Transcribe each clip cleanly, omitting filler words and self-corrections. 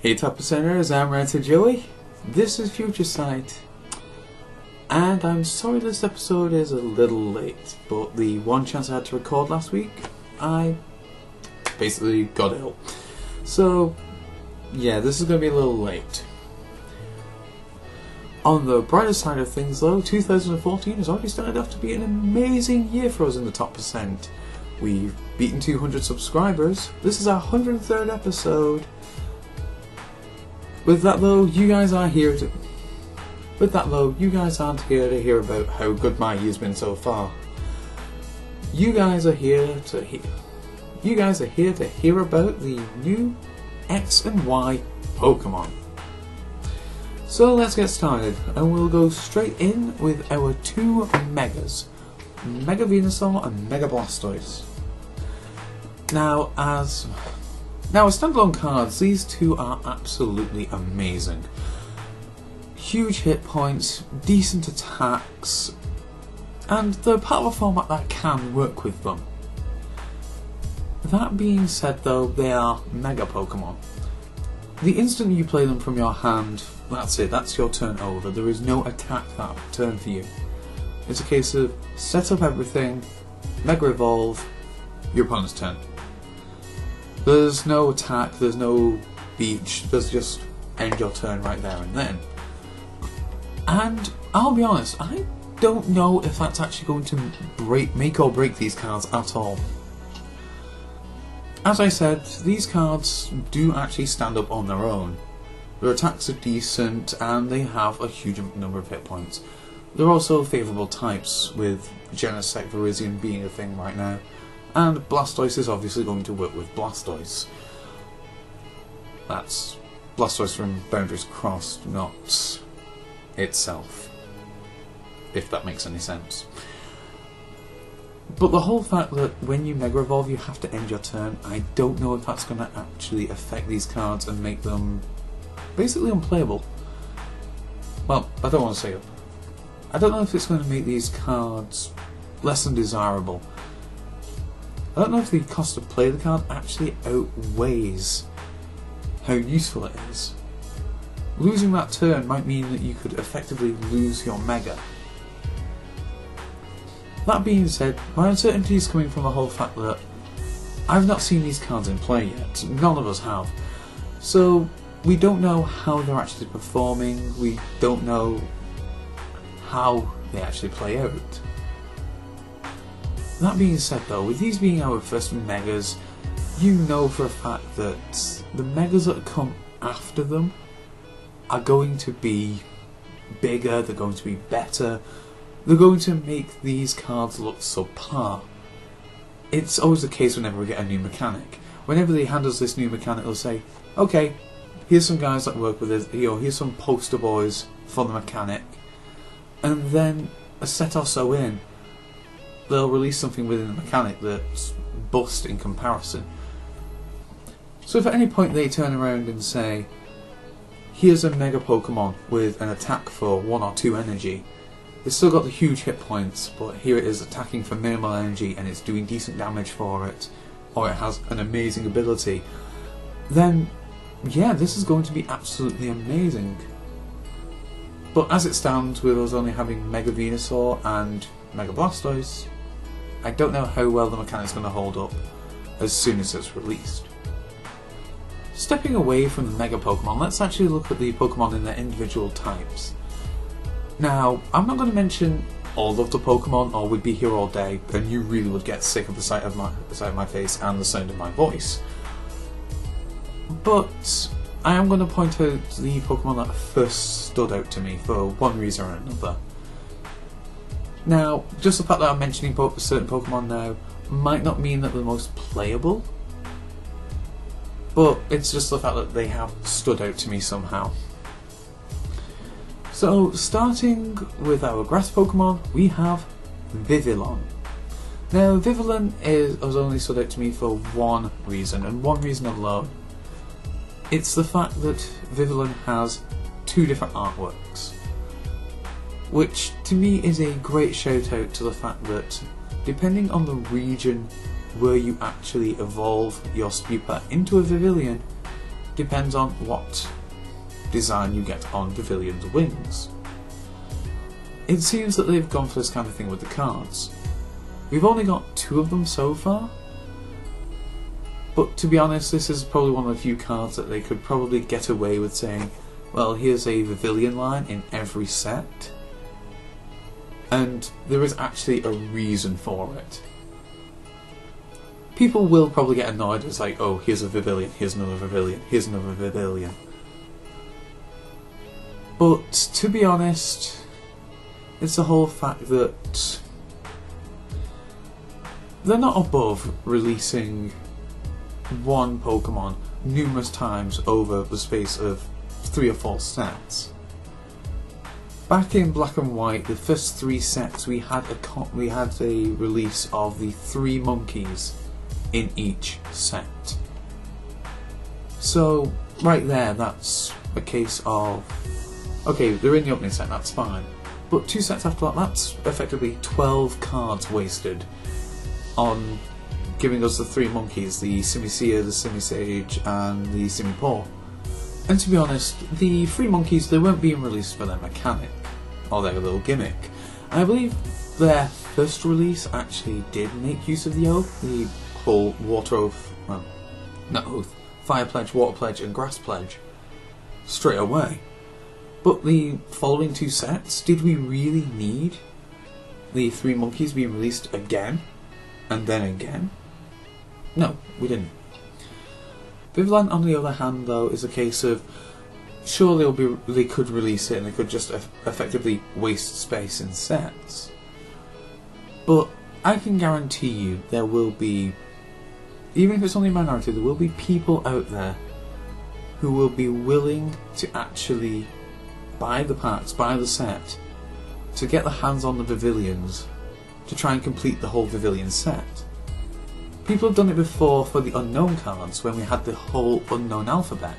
Hey top percenters, I'm Ranter Joey. This is FutureSight. And I'm sorry this episode is a little late, but the one chance I had to record last week, I basically got ill. So, yeah, this is going to be a little late. On the brighter side of things though, 2014 has already started off to be an amazing year for us in the top percent. We've beaten 200 subscribers. This is our 103rd episode. With that though, you guys aren't here to hear about how good my year's been so far. You guys are here to hear about the new X and Y Pokemon. So let's get started, and we'll go straight in with our two Megas, Mega Venusaur and Mega Blastoise. Now as standalone cards, these two are absolutely amazing. Huge hit points, decent attacks, and they're part of a format that can work with them. That being said though, they are Mega Pokemon. The instant you play them from your hand, that's it, that's your turn over. There is no attack that turn for you. It's a case of set up everything, Mega Evolve, your opponent's turn. There's no attack, there's no beach, there's just end your turn right there and then. And I'll be honest, I don't know if that's actually going to make or break these cards at all. As I said, these cards do actually stand up on their own. Their attacks are decent and they have a huge number of hit points. They're also favourable types, with Genesect Virizion being a thing right now. And Blastoise is obviously going to work with Blastoise. That's Blastoise from Boundaries Crossed, not itself. If that makes any sense. But the whole fact that when you Mega Evolve you have to end your turn, I don't know if that's going to actually affect these cards and make them basically unplayable. Well, I don't want to say up. I don't know if it's going to make these cards less than desirable. I don't know if the cost to play the card actually outweighs how useful it is. Losing that turn might mean that you could effectively lose your Mega. That being said, my uncertainty is coming from the whole fact that I've not seen these cards in play yet. None of us have. So we don't know how they're actually performing, we don't know how they actually play out. That being said though, with these being our first Megas, you know for a fact that the Megas that come after them are going to be bigger, they're going to be better, they're going to make these cards look subpar. It's always the case whenever we get a new mechanic. Whenever they hand us this new mechanic, they'll say, okay, here's some guys that work with it, here's some poster boys for the mechanic, and then a set or so in, they'll release something within the mechanic that's bust in comparison. So if at any point they turn around and say, here's a Mega Pokemon with an attack for 1 or 2 energy, it's still got the huge hit points, but here it is attacking for minimal energy and it's doing decent damage for it, or it has an amazing ability, then yeah, this is going to be absolutely amazing. But as it stands, with us only having Mega Venusaur and Mega Blastoise, I don't know how well the mechanic's going to hold up as soon as it's released. Stepping away from the Mega Pokemon, let's actually look at the Pokemon in their individual types. Now, I'm not going to mention all of the Pokemon or we'd be here all day and you really would get sick of the sight of my face and the sound of my voice. But I am going to point out the Pokemon that first stood out to me for one reason or another. Now, just the fact that I'm mentioning certain Pokemon now might not mean that they're the most playable, but it's just the fact that they have stood out to me somehow. So, starting with our grass Pokemon, we have Vivillon. Now, Vivillon has only stood out to me for one reason, and one reason alone. It's the fact that Vivillon has 2 different artworks, which to me is a great shout out to the fact that depending on the region where you actually evolve your Spewpat into a Vivillon, depends on what design you get on Vivillon's wings. It seems that they've gone for this kind of thing with the cards. We've only got 2 of them so far, but to be honest, this is probably one of the few cards that they could probably get away with saying, well, here's a Vivillon line in every set, and there is actually a reason for it. People will probably get annoyed, it's like, oh, here's a Vivillon, here's another Vivillon, here's another Vivillon. But to be honest, it's the whole fact that they're not above releasing one Pokemon numerous times over the space of 3 or 4 sets. Back in Black and White, the first 3 sets, we had a release of the 3 monkeys in each set. So right there, that's a case of, okay, they're in the opening set, that's fine, but 2 sets after that, that's effectively 12 cards wasted on giving us the 3 monkeys, the Simisear, the Simisage and the Simipour. And to be honest, the 3 monkeys, they weren't being released for their mechanic or their little gimmick. And I believe their first release actually did make use of the oath, the whole water oath, well, not oath, fire pledge, water pledge and grass pledge straight away. But the following 2 sets, did we really need the 3 monkeys being released again and then again? No, we didn't. Vivillon, on the other hand, though, is a case of, sure, they could release it and they could just effectively waste space in sets, but I can guarantee you there will be, even if it's only a minority, there will be people out there who will be willing to actually buy the packs, buy the set, to get their hands on the Vivillons, to try and complete the whole Vivillon set. People have done it before for the unknown cards, when we had the whole unknown alphabet.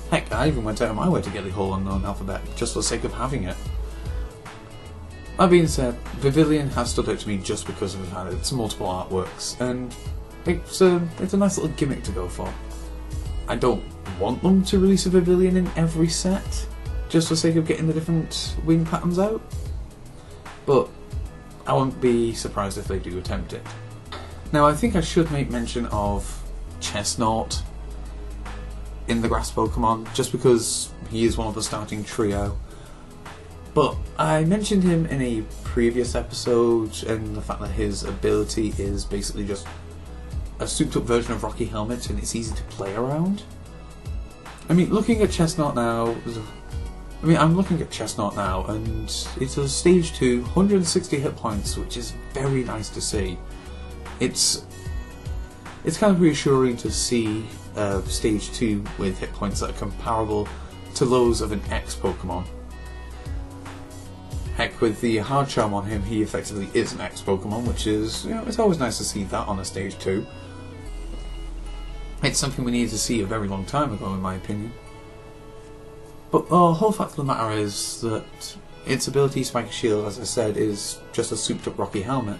Heck, I even went out of my way to get the whole unknown alphabet, just for the sake of having it. That being said, Vivillon has stood out to me just because of its multiple artworks, and it's a nice little gimmick to go for. I don't want them to release a Vivillon in every set, just for the sake of getting the different wing patterns out, but I won't be surprised if they do attempt it. Now, I think I should make mention of Chestnut in the grass Pokemon, just because he is one of the starting trio. But I mentioned him in a previous episode, and the fact that his ability is basically just a souped up version of Rocky Helmet and it's easy to play around. I mean, looking at Chestnut now, I'm looking at Chestnut now, and it's a stage 2, 160 hit points, which is very nice to see. It's kind of reassuring to see stage 2 with hit points that are comparable to those of an X Pokemon. Heck, with the hard charm on him, he effectively is an X Pokemon, which is, it's always nice to see that on a stage 2. It's something we needed to see a very long time ago, in my opinion. But the whole fact of the matter is that its ability, Spiky Shield, as I said, is just a souped up Rocky Helmet.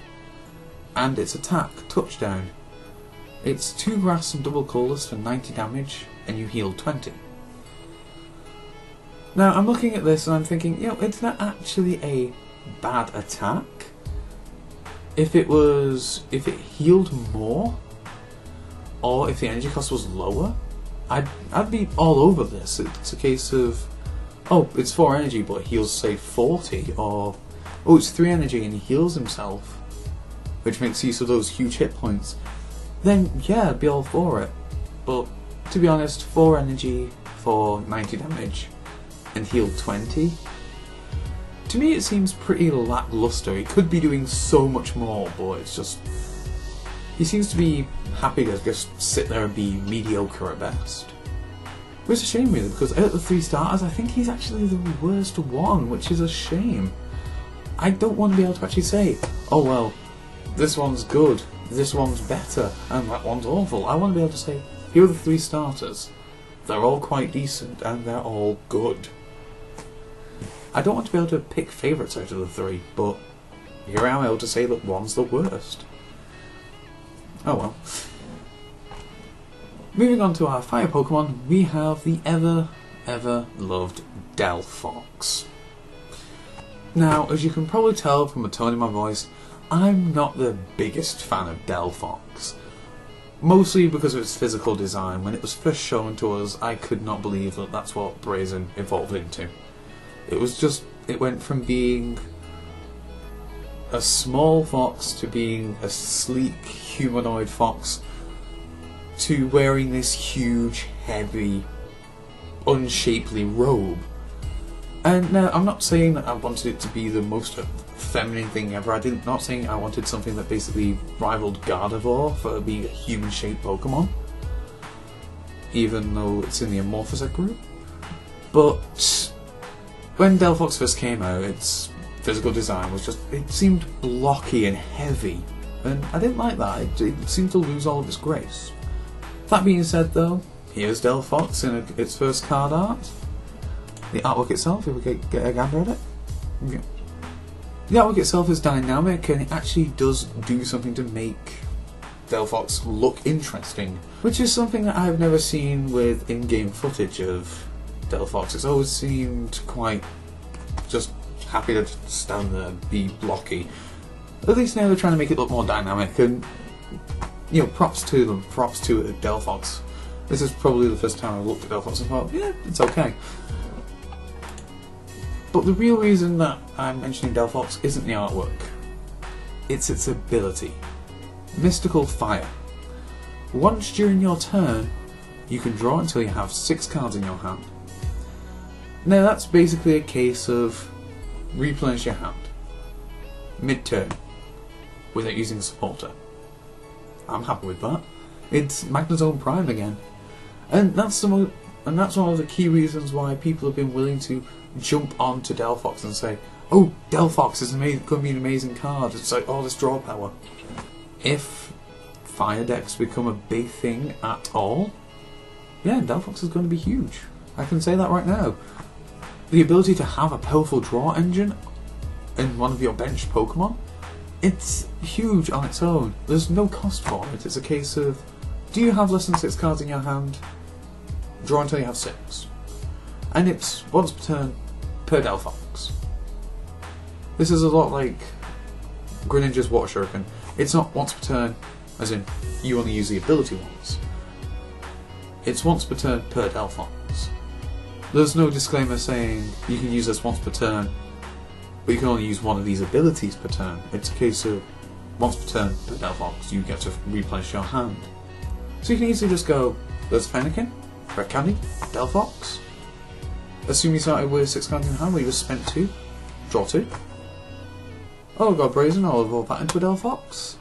And its attack, Touchdown. It's 2 grass and double colours for 90 damage, and you heal 20. Now, I'm looking at this and I'm thinking, it's not actually a bad attack. If it healed more, or if the energy cost was lower, I'd be all over this. It's a case of, oh, it's 4 energy but it heals, say, 40, or, oh, it's 3 energy and he heals himself, which makes use of those huge hit points, then yeah, I'd be all for it. But to be honest, 4 energy for 90 damage and heal 20, to me it seems pretty lackluster. He could be doing so much more, but it's just, he seems to be happy to just sit there and be mediocre at best. Which is a shame, really, because out of the 3 starters, I think he's actually the worst one, which is a shame. I don't want to be able to actually say, oh well, this one's good, this one's better, and that one's awful. I want to be able to say, here are the 3 starters. They're all quite decent, and they're all good. I don't want to be able to pick favourites out of the 3, but here I am able to say that one's the worst. Oh well. Moving on to our fire Pokemon, we have the ever loved Delphox. Now, as you can probably tell from the tone in my voice, I'm not the biggest fan of Delphox. Mostly because of its physical design. When it was first shown to us, I could not believe that that's what Brazen evolved into. It went from being a small fox to being a sleek humanoid fox to wearing this huge, heavy, unshapely robe. And now, I'm not saying that I wanted it to be the most feminine thing ever. I'm not saying I wanted something that basically rivaled Gardevoir for being a human-shaped Pokemon, even though it's in the Amorphous group. But when Delphox first came out, its physical design was it seemed blocky and heavy, and I didn't like that. It seemed to lose all of its grace. That being said though, here's Delphox in its first card art. The artwork itself, if we get a gander at it. Yeah. The artwork itself is dynamic, and it actually does do something to make Delphox look interesting, which is something that I've never seen with in-game footage of Delphox. It's always seemed quite just happy to stand there and be blocky. At least now they're trying to make it look more dynamic, and you know, props to them, props to Delphox. This is probably the first time I've looked at Delphox and thought, yeah, it's okay. But the real reason that I'm mentioning Delphox isn't the artwork. It's its ability. Mystical Fire. Once during your turn, you can draw until you have 6 cards in your hand. Now that's basically a case of replenish your hand mid-turn without using a supporter. I'm happy with that. It's Magnezone Prime again, and that's one of the key reasons why people have been willing to jump onto Delphox and say, "Oh, Delphox is going to be an amazing card. It's like all this draw power." If fire decks become a big thing at all, yeah, Delphox is going to be huge. I can say that right now. The ability to have a powerful draw engine in one of your bench Pokemon, it's huge on its own. There's no cost for it. It's a case of, do you have less than 6 cards in your hand? Draw until you have 6. And it's once per turn per Delphox. This is a lot like Greninja's Water Shuriken. It's not once per turn, as in you only use the ability once. It's once per turn per Delphox. There's no disclaimer saying you can use this once per turn, but you can only use one of these abilities per turn. It's a case of once per turn per Delphox, you get to replenish your hand. So you can easily just go, there's Fennekin, Red Candy, Delphox. Assume you started with 6 cards in hand, where you just spent 2, draw 2. Oh, I've got Brazen, I'll evolve that into a Delphox.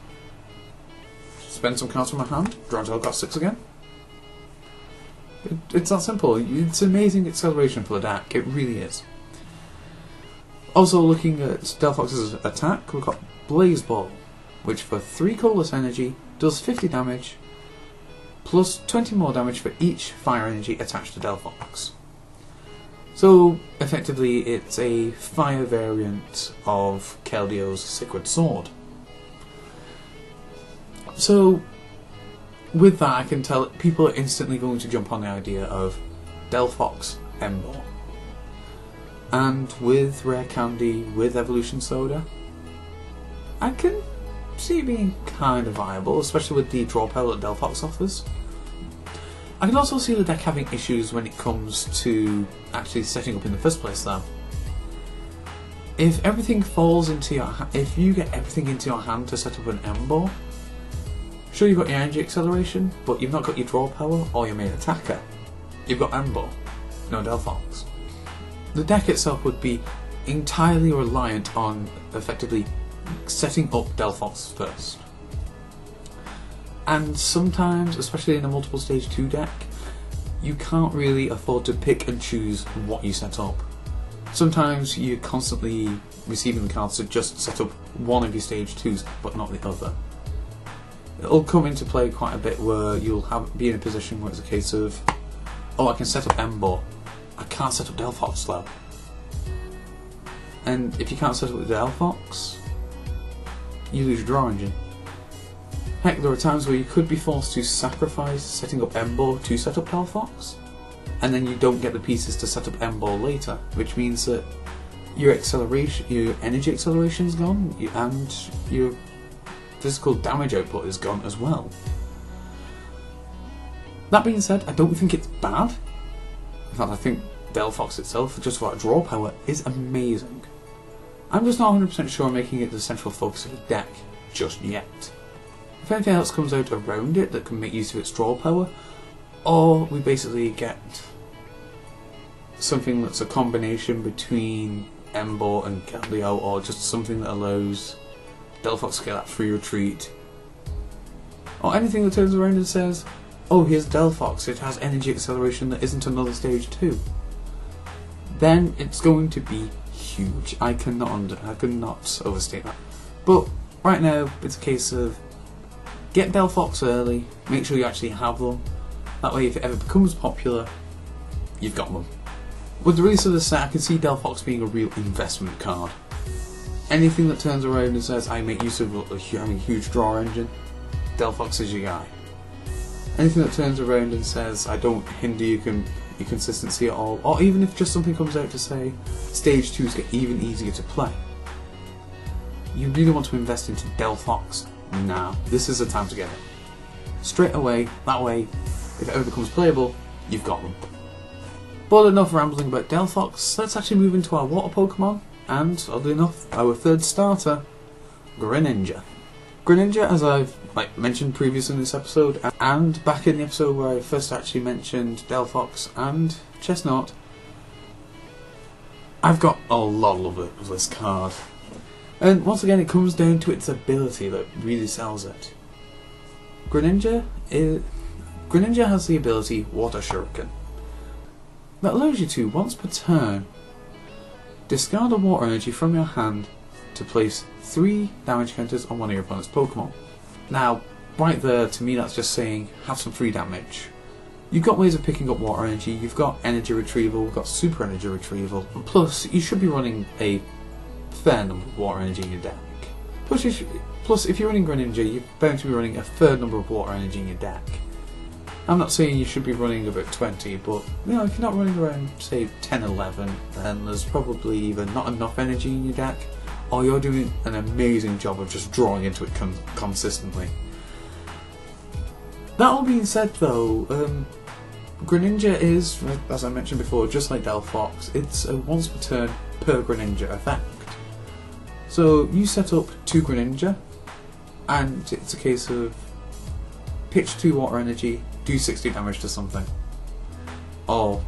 Spend some cards from my hand, draw until I've got 6 again. It's that simple. It's amazing acceleration for the deck, it really is. Also, looking at Delphox's attack, we've got Blaze Ball, which for 3 colourless energy does 50 damage, plus 20 more damage for each fire energy attached to Delphox. So, effectively, it's a fire variant of Keldeo's Sacred Sword. So, with that, I can tell people are instantly going to jump on the idea of Delphox Ember. And with Rare Candy, with Evolution Soda, I can see it being kind of viable, especially with the draw power that Delphox offers. I can also see the deck having issues when it comes to actually setting up in the first place though. If everything falls into your if you get everything into your hand to set up an Ember, sure, you've got your energy acceleration, but you've not got your draw power or your main attacker. You've got Ember, no Delphox. The deck itself would be entirely reliant on effectively setting up Delphox first. And sometimes, especially in a multiple stage 2 deck, you can't really afford to pick and choose what you set up. Sometimes you're constantly receiving the cards to just set up one of your stage 2s, but not the other. It'll come into play quite a bit where you'll be in a position where it's a case of, oh, I can set up Ember, I can't set up Delphox though. And if you can't set up the Delphox, you lose your draw engine. Heck, there are times where you could be forced to sacrifice setting up Ember to set up Delphox, and then you don't get the pieces to set up Ember later, which means that your energy acceleration is gone, and your physical damage output is gone as well. That being said, I don't think it's bad. In fact, I think Delphox itself, just for draw power, is amazing. I'm just not 100% sure I'm making it the central focus of the deck just yet. If anything else comes out around it that can make use of its draw power, or we basically get something that's a combination between Ember and Galio, or just something that allows Delphox to get that free retreat, or anything that turns around and says, oh, here's Delphox, it has energy acceleration that isn't another stage 2, then it's going to be huge. I cannot overstate that. But right now, it's a case of get Delphox early, make sure you actually have them. That way, if it ever becomes popular, you've got them. With the release of the set, I can see Delphox being a real investment card. Anything that turns around and says, I make use of having a huge draw engine, Delphox is your guy. Anything that turns around and says, I don't hinder your consistency at all, or even if just something comes out to say, stage 2s get even easier to play, you really want to invest into Delphox now. This is the time to get it. Straight away, that way, if it ever becomes playable, you've got them. But enough rambling about Delphox, let's actually move into our water Pokemon, and, oddly enough, our third starter, Greninja. Greninja, as I've mentioned previously in this episode, and back in the episode where I first actually mentioned Delphox and Chestnut, I've got a lot of love of this card. And once again, it comes down to its ability that really sells it. Greninja has the ability Water Shuriken, that allows you to, once per turn, discard a water energy from your hand to place 3 damage counters on one of your opponent's Pokemon. Now, right there, to me that's just saying, have some free damage. You've got ways of picking up water energy, you've got energy retrieval, you've got super energy retrieval, and plus you should be running a fair number of water energy in your deck. Plus if you're running Greninja, you're bound to be running a fair number of water energy in your deck. I'm not saying you should be running about 20, but you know, if you're not running around, say, 10, 11, then there's probably either not enough energy in your deck, or you're doing an amazing job of just drawing into it consistently. That all being said though, Greninja is, as I mentioned before, just like Delphox, it's a once per turn per Greninja effect. So you set up 2 Greninja, and it's a case of pitch 2 water energy, do 60 damage to something. Or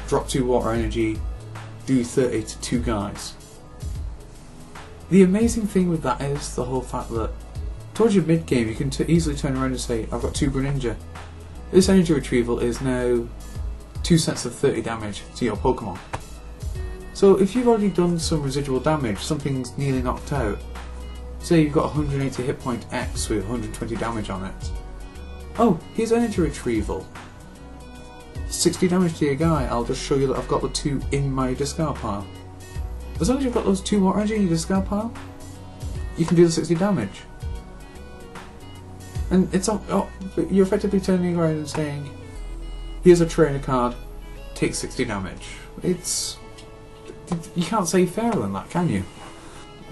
drop 2 water energy, do 30 to 2 guys. The amazing thing with that is the whole fact that towards your mid game you can easily turn around and say, I've got 2 Greninja. This energy retrieval is now 2 sets of 30 damage to your Pokemon. So if you've already done some residual damage, something's nearly knocked out, say you've got 180 hit point X with 120 damage on it. Oh, here's energy retrieval. 60 damage to your guy, I'll just show you that I've got the 2 in my discard pile. As long as you've got those 2 water energy in your discard pile, you can do the 60 damage. And it's you're effectively turning around and saying, here's a trainer card, take 60 damage. You can't say fairer than that, can you?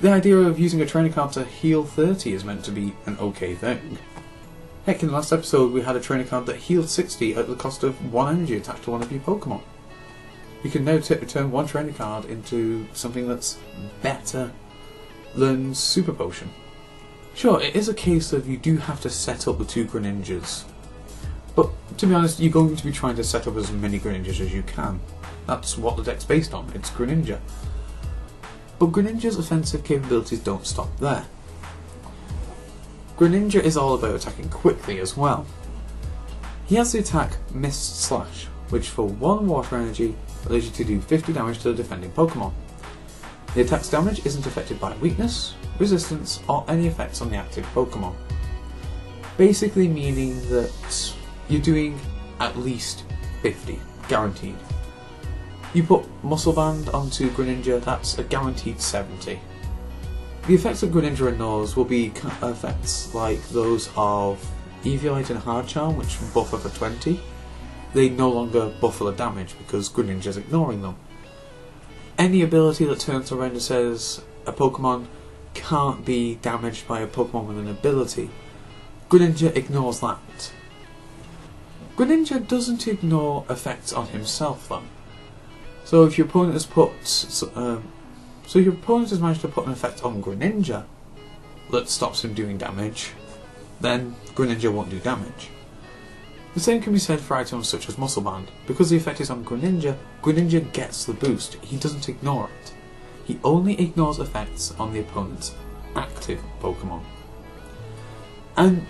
The idea of using a trainer card to heal 30 is meant to be an okay thing. Heck, in the last episode we had a trainer card that healed 60 at the cost of 1 energy attached to one of your Pokemon. You can now turn 1 trainer card into something that's better than Super Potion. Sure, it is a case of you do have to set up the 2 Greninjas, but to be honest, you're going to be trying to set up as many Greninjas as you can. That's what the deck's based on, it's Greninja. But Greninja's offensive capabilities don't stop there. Greninja is all about attacking quickly as well. He has the attack Mist Slash, which for 1 water energy allows you to do 50 damage to the defending Pokemon. The attack's damage isn't affected by weakness, resistance, or any effects on the active Pokemon. Basically meaning that you're doing at least 50, guaranteed. You put Muscle Band onto Greninja, that's a guaranteed 70. The effects that Greninja ignores will be effects like those of Eviolite and Hard Charm, which buffer for 20. They no longer buffer the damage because Greninja is ignoring them. Any ability that turns around and says a Pokemon can't be damaged by a Pokemon with an ability, Greninja ignores that. Greninja doesn't ignore effects on himself though. So if your opponent has managed to put an effect on Greninja that stops him doing damage, then Greninja won't do damage. The same can be said for items such as Muscle Band. Because the effect is on Greninja, Greninja gets the boost. He doesn't ignore it. He only ignores effects on the opponent's active Pokemon. And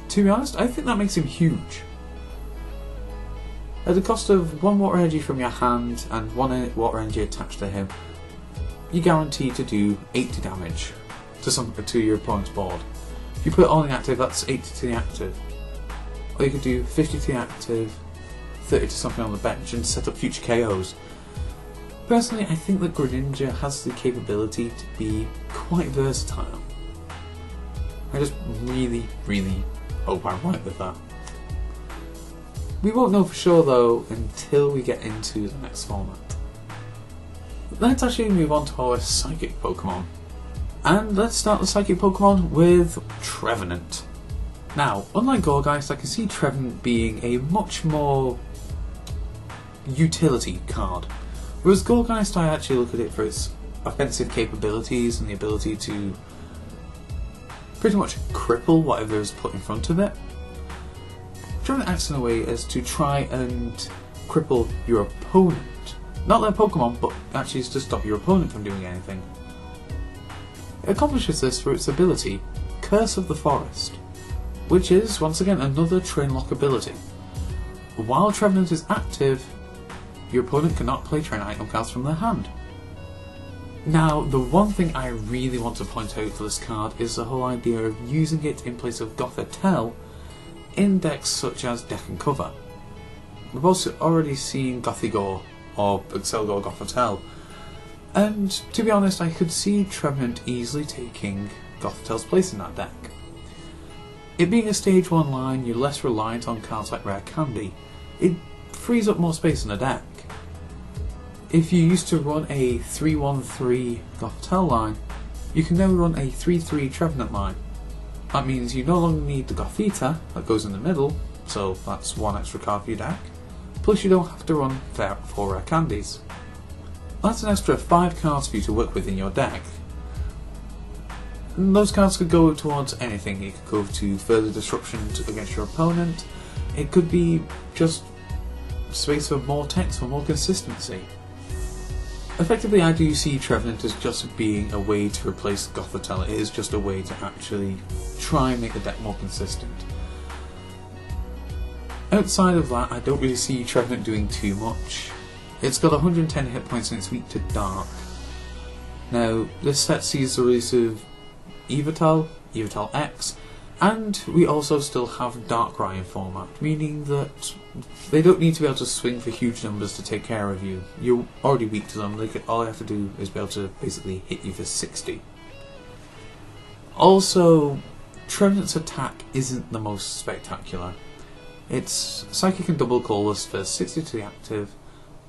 to be honest, I think that makes him huge. At the cost of 1 water energy from your hand and 1 water energy attached to him, you're guaranteed to do 80 damage to your opponent's board. If you put it on the active, that's 80 to the active. Or you could do 50 to the active, 30 to something on the bench and set up future KOs. Personally, I think that Greninja has the capability to be quite versatile. I just really hope I'm right with that. We won't know for sure though until we get into the next format. Let's actually move on to our Psychic Pokemon. And let's start the Psychic Pokemon with Trevenant. Now, unlike Gourgeist, I can see Trevin being a much more utility card. Whereas Gourgeist, I actually look at it for its offensive capabilities and the ability to pretty much cripple whatever is put in front of it. Trevin acts in a way as to try and cripple your opponent. Not their Pokemon, but actually to stop your opponent from doing anything. It accomplishes this through its ability, Curse of the Forest, which is, once again, another Train Lock ability. While Trevenant is active, your opponent cannot play train item cards from their hand. Now, the one thing I really want to point out for this card is the whole idea of using it in place of Gothitelle in decks such as Deck and Cover. We've also already seen Gothigore or Excelgore Gothitelle, and to be honest, I could see Trevenant easily taking Gothitelle's place in that deck. It being a stage 1 line, you're less reliant on cards like Rare Candy. It frees up more space in a deck. If you used to run a 3-1-3 Gothitelle line, you can now run a 3-3 Trevenant line. That means you no longer need the Gothita that goes in the middle, so that's 1 extra card for your deck, plus you don't have to run 4 Rare Candies. That's an extra 5 cards for you to work with in your deck. And those cards could go towards anything. It could go to further disruption against your opponent, it could be just space for more text, for more consistency. Effectively, I do see Trevenant as just being a way to replace Gothitelle. It is just a way to actually try and make the deck more consistent. Outside of that, I don't really see Trevenant doing too much. It's got 110 hit points and it's weak to Dark. Now, this set sees the release of Evital, Evital X, and we also still have Darkrai in format, meaning that they don't need to be able to swing for huge numbers to take care of you. You're already weak to them, all they have to do is be able to basically hit you for 60. Also, Trevenant's attack isn't the most spectacular. It's Psychic and Double Colourless for 60 to the active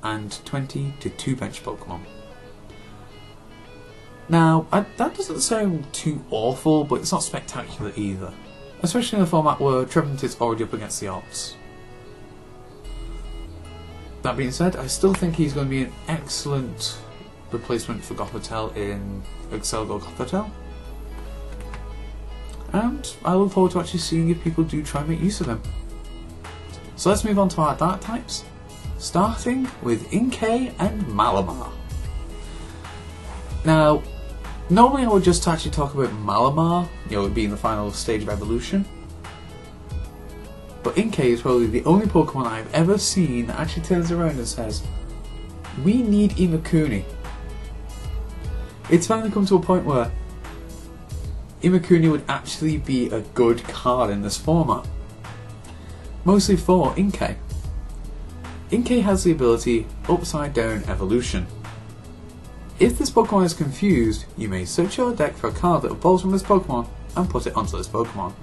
and 20 to 2 bench Pokemon. Now, that doesn't sound too awful, but it's not spectacular either. Especially in a format where Trevenant is already up against the odds. That being said, I still think he's going to be an excellent replacement for Gothitelle in Excelgore Gothitelle. And I look forward to actually seeing if people do try and make use of him. So let's move on to our Dark types, starting with Inkay and Malabar. Now, normally I would just actually talk about Malabar, it being the final stage of evolution. But Inkay is probably the only Pokemon I've ever seen that actually turns around and says, we need Imakuni. It's finally come to a point where Imakuni would actually be a good card in this format. Mostly for Inkay. Inkay has the ability Upside Down Evolution. If this Pokemon is confused, you may search your deck for a card that evolves from this Pokemon and put it onto this Pokemon.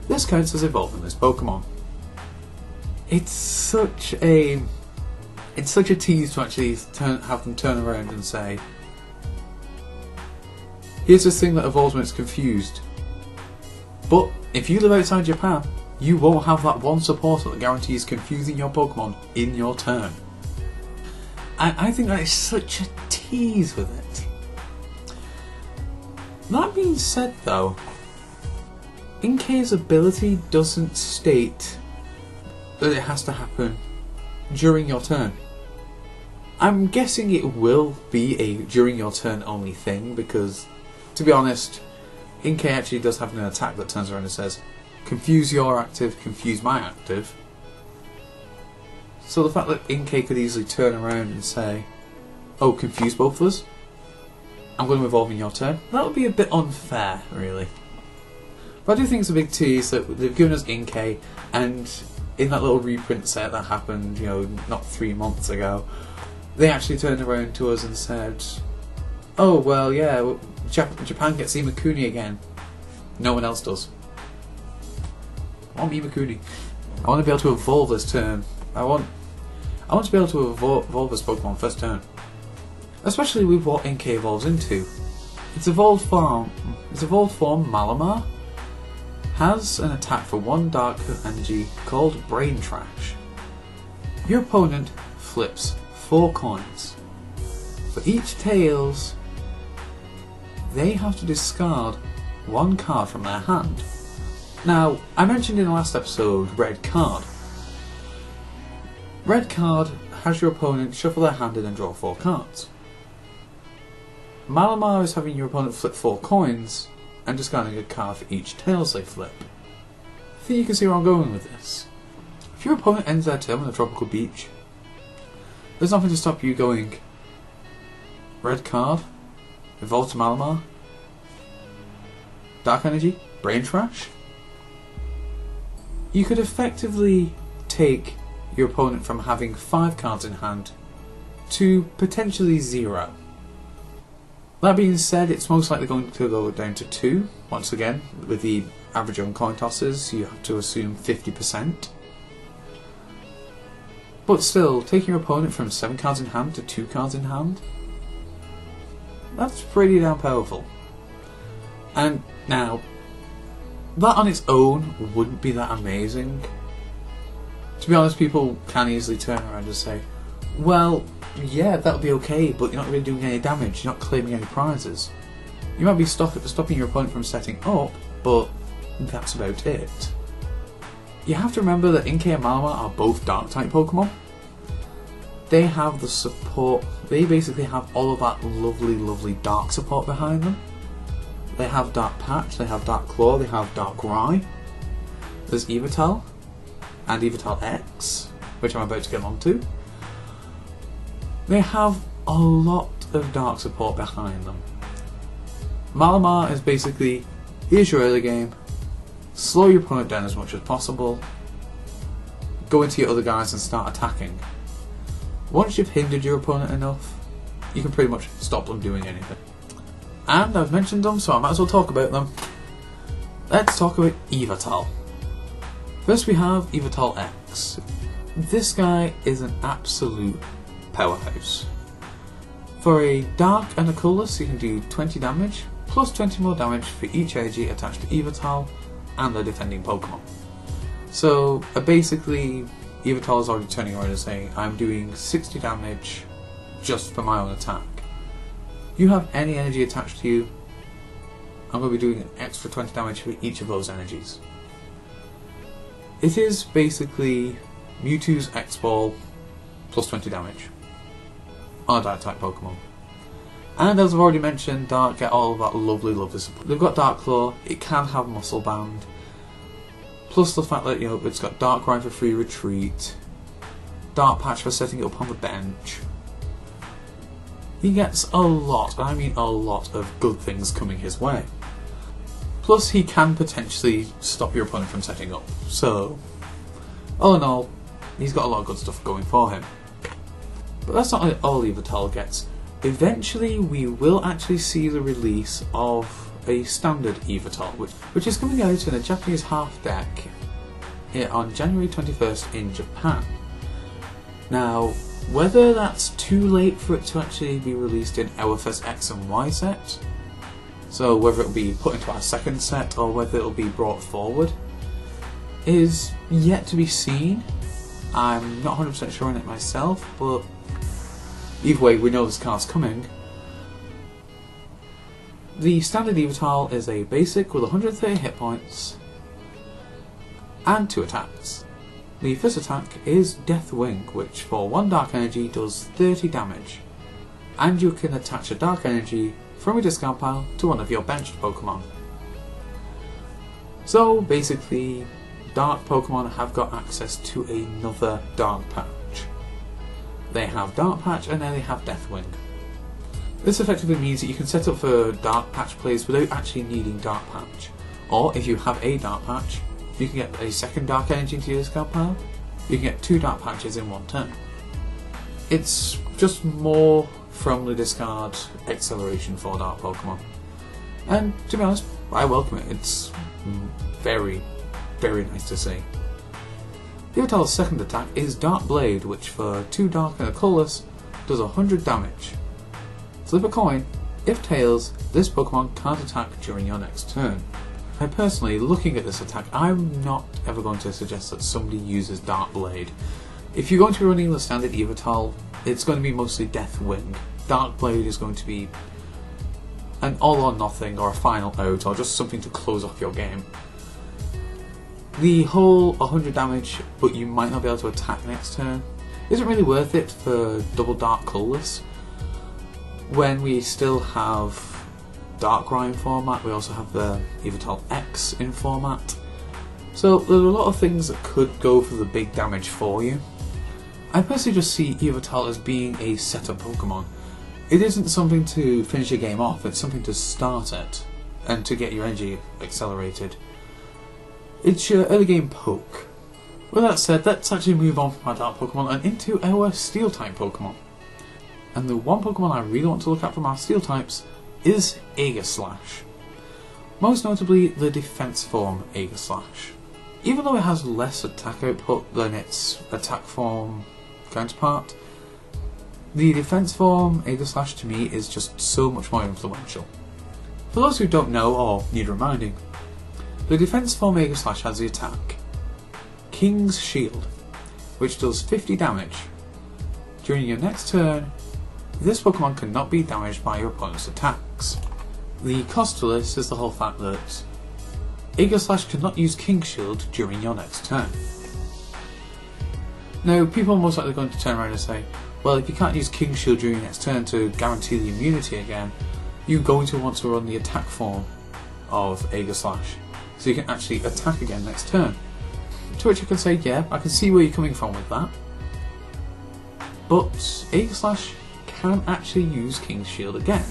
This counts as evolving this Pokemon. It's such a tease to actually have them turn around and say, here's this thing that evolves when it's confused. But if you live outside Japan, you won't have that one supporter that guarantees confusing your Pokemon in your turn. I think that is such a tease with it. That being said though, Inkay's ability doesn't state that it has to happen during your turn. I'm guessing it will be a during your turn only thing because, to be honest, Inkay actually does have an attack that turns around and says, confuse your active, confuse my active. So the fact that Inkay could easily turn around and say, oh, confuse both of us, I'm going to evolve in your turn, that would be a bit unfair, really. But I do think it's a big tease that they've given us Inkay, and in that little reprint set that happened, you know, not 3 months ago, they actually turned around to us and said, oh, well, yeah, Japan gets Imakuni again. No one else does. I want Imakuni. I want to be able to evolve this turn. I want to be able to evolve this Pokemon first turn. Especially with what Inkay evolves into. Its evolved form, Malamar, has an attack for 1 dark energy called Brain Trash. Your opponent flips 4 coins. For each tails, they have to discard 1 card from their hand. Now, I mentioned in the last episode Red Card. Red Card has your opponent shuffle their hand and then draw 4 cards. Malamar is having your opponent flip 4 coins and discarding a card for each tails they flip. I think you can see where I'm going with this. If your opponent ends their turn on a tropical beach, there's nothing to stop you going Red Card, evolve to Malamar, Dark Energy, Brain Trash. You could effectively take your opponent from having 5 cards in hand to potentially 0. That being said, it's most likely going to go down to 2. Once again, with the average on coin tosses, you have to assume 50%. But still, taking your opponent from 7 cards in hand to 2 cards in hand, that's pretty damn powerful. And now, that on its own wouldn't be that amazing. To be honest, people can easily turn around and say, well, yeah, that'll be okay, but you're not really doing any damage, you're not claiming any prizes. You might be stopping your opponent from setting up, but that's about it. You have to remember that Inkay and Malamar are both Dark-type Pokemon. They have the support, they basically have all of that lovely, lovely Dark support behind them. They have Dark Patch, they have Dark Claw, they have Dark Rye. There's Evital, and Evital X, which I'm about to get onto. They have a lot of Dark support behind them. Malamar is basically, here's your early game, slow your opponent down as much as possible, go into your other guys and start attacking. Once you've hindered your opponent enough, you can pretty much stop them doing anything. And I've mentioned them, so I might as well talk about them. Let's talk about Evital. First we have Evital X. This guy is an absolute powerhouse. For a Dark and a Colourless, you can do 20 damage, plus 20 more damage for each energy attached to Evital and the defending Pokemon. So basically, Evital is already turning around and saying, I'm doing 60 damage just for my own attack. You have any energy attached to you, I'm going to be doing an extra 20 damage for each of those energies. It is basically Mewtwo's X-Ball plus 20 damage on a Dark-type Pokemon. And as I've already mentioned, Dark get all of that lovely, lovely support. They've got Dark Claw, it can have Muscle Bound, plus the fact that, you know, it's got Dark Ride for free retreat, Dark Patch for setting it up on the bench. He gets a lot, and I mean a lot, of good things coming his way. Plus he can potentially stop your opponent from setting up, so all in all, he's got a lot of good stuff going for him. But that's not all Evital gets. eventually we will actually see the release of a standard Evital, which is coming out in a Japanese half deck on January 21st in Japan. Now, whether that's too late for it to actually be released in our first X and Y set, so whether it'll be put into our second set or whether it'll be brought forward, is yet to be seen. I'm not 100% sure on it myself, but either way, we know this card's coming. The standard Evital is a basic with 130 hit points and 2 attacks. The first attack is Death Wing, which for 1 Dark Energy does 30 damage, and you can attach a Dark Energy from a discard pile to one of your benched Pokemon. So basically, Dark Pokemon have got access to another Dark Patch. They have Dark Patch and then they have Death Wing. This effectively means that you can set up for Dark Patch plays without actually needing Dark Patch. Or if you have a Dark Patch, you can get a second Dark Energy into your discard pile. You can get 2 Dark Patches in one turn. It's just more from the discard acceleration for Dark Pokemon. And to be honest, I welcome it. It's very, very nice to see. The Evital's second attack is Dark Blade, which for 2 Dark and a Colourless does 100 damage. Flip a coin. If tails, this Pokemon can't attack during your next turn. I personally, looking at this attack, I'm not ever going to suggest that somebody uses Dark Blade. If you're going to be running the standard Evital, it's going to be mostly Death Wing. Dark Blade is going to be an all or nothing, or a final out, or just something to close off your game. The whole 100 damage, but you might not be able to attack next turn, isn't really worth it for double Dark Colourless. When we still have Darkrai in format, we also have the Evital X in format. So there are a lot of things that could go for the big damage for you. I personally just see Evital as being a setup Pokemon. It isn't something to finish a game off, it's something to start it and to get your energy accelerated. It's your early game poke. With that said, let's actually move on from our Dark Pokemon and into our Steel type Pokemon. And the one Pokemon I really want to look at from our Steel types is Slash. Most notably the defense form Slash. Even though it has less attack output than its attack form counterpart, the defense form Slash to me is just so much more influential. For those who don't know or need reminding, the defense form Slash has the attack King's Shield, which does 50 damage. During your next turn, this Pokemon cannot be damaged by your opponent's attacks. The cost to this is the whole fact that Slash cannot use King's Shield during your next turn. Now, people are most likely going to turn around and say, well, if you can't use King's Shield during your next turn to guarantee the immunity again, you're going to want to run the attack form of Slash, so you can actually attack again next turn. To which I can say, yeah, I can see where you're coming from with that. But Slash can actually use King's Shield again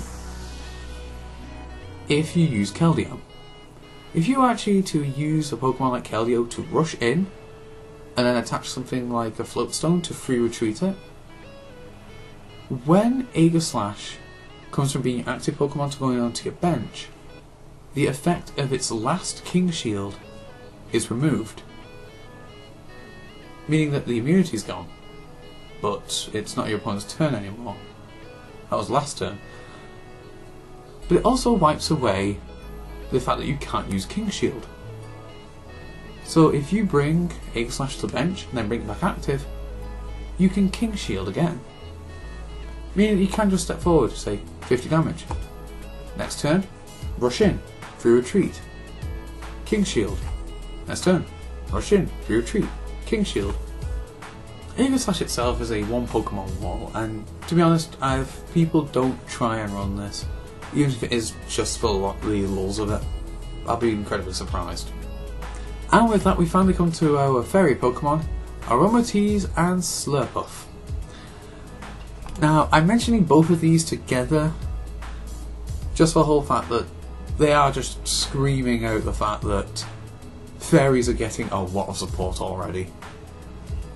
if you use Keldeo. If you actually to use a Pokemon like Keldeo to rush in and then attach something like a Floatstone to free retreat it, when Slash comes from being active Pokemon to going onto your bench, the effect of its last King's Shield is removed, meaning that the immunity is gone, but it's not your opponent's turn anymore. That was last turn. But it also wipes away the fact that you can't use King's Shield. So if you bring Slash to the bench and then bring it back active, you can King's Shield again. Meaning that you can just step forward, say 50 damage. Next turn, rush in, free retreat, King's Shield. Next turn, rush in, free retreat, King's Shield. Slash itself is a one Pokemon wall, and to be honest, people don't try and run this, even if it is just for the lulz of it, I'll be incredibly surprised. And with that, we finally come to our fairy Pokemon, Aromatise and Slurpuff. Now, I'm mentioning both of these together just for the whole fact that they are just screaming out the fact that fairies are getting a lot of support already.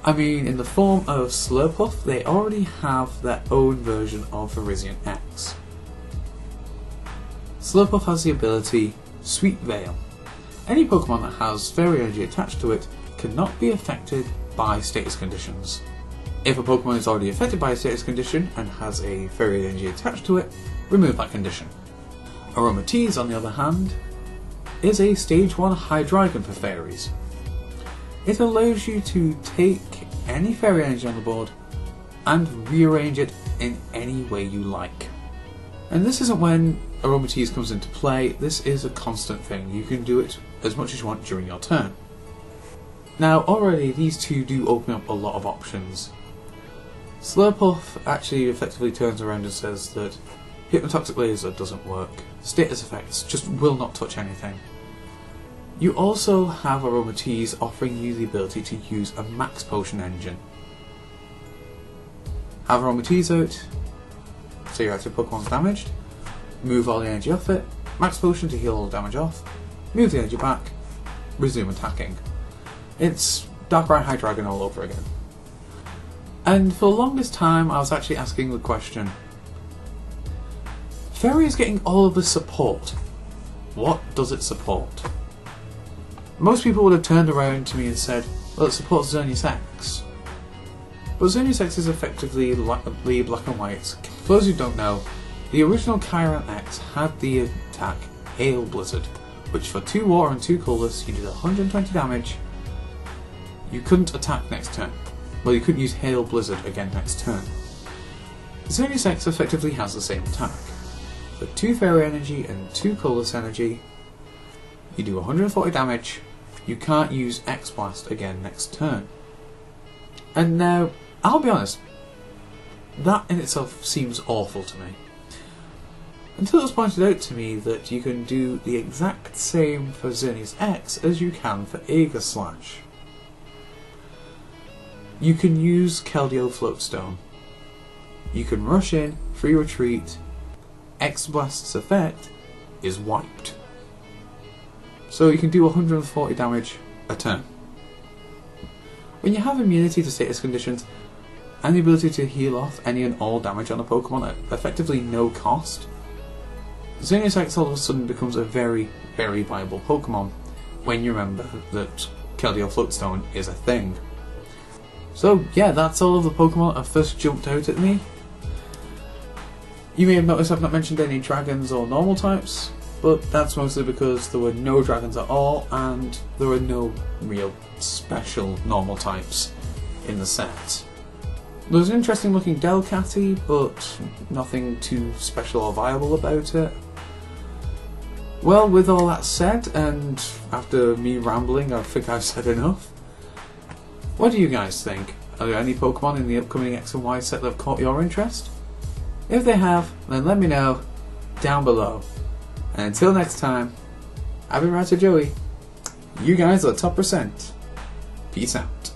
I mean, in the form of Slurpuff, they already have their own version of Vivillon X. Slurpuff has the ability Sweet Veil. Any Pokemon that has Fairy Energy attached to it cannot be affected by status conditions. If a Pokemon is already affected by a status condition and has a Fairy Energy attached to it, remove that condition. Aromatise, on the other hand, is a Stage 1 Hydreigon for Fairies. It allows you to take any Fairy Energy on the board and rearrange it in any way you like. And this isn't when Aromatise comes into play, this is a constant thing. You can do it as much as you want during your turn. Now already these two do open up a lot of options. Slurpuff actually effectively turns around and says that Hypnotoxic Laser doesn't work, status effects just will not touch anything. You also have Aromatise offering you the ability to use a Max Potion engine. Have Aromatise out, so your active Pokemon's damaged, move all the energy off it, Max Potion to heal all the damage off, move the energy back, resume attacking. It's Darkrai Hydreigon all over again. And for the longest time I was actually asking the question, Fairy is getting all of the support, what does it support? Most people would have turned around to me and said, well, it supports Zonius X. But Zonius X is effectively black and white. For those who don't know, the original Chiron X had the attack Hail Blizzard, which for 2 water and 2 colourless you did 120 damage. You couldn't attack next turn. Well, you couldn't use Hail Blizzard again next turn. Zonius X effectively has the same attack. For 2 Fairy Energy and 2 colourless energy, you do 140 damage, you can't use X-Blast again next turn. And now, I'll be honest, that in itself seems awful to me. Until it was pointed out to me that you can do the exact same for Zonius X as you can for Evital Slash. You can use Keldeo Floatstone. You can rush in, free retreat, X-Blast's effect is wiped. So you can do 140 damage a turn. When you have immunity to status conditions and the ability to heal off any and all damage on a Pokemon at effectively no cost, Zonius X all of a sudden becomes a very, very viable Pokemon when you remember that Keldeo Floatstone is a thing. So yeah, that's all of the Pokemon that have first jumped out at me. You may have noticed I've not mentioned any dragons or normal types, but that's mostly because there were no dragons at all and there were no real special normal types in the set. There was an interesting looking Delcatty, but nothing too special or viable about it. Well, with all that said, and after me rambling, I think I've said enough. What do you guys think? Are there any Pokemon in the upcoming X and Y set that have caught your interest? If they have, then let me know down below. And until next time, I've been Writer Joey. You guys are the top percent. Peace out.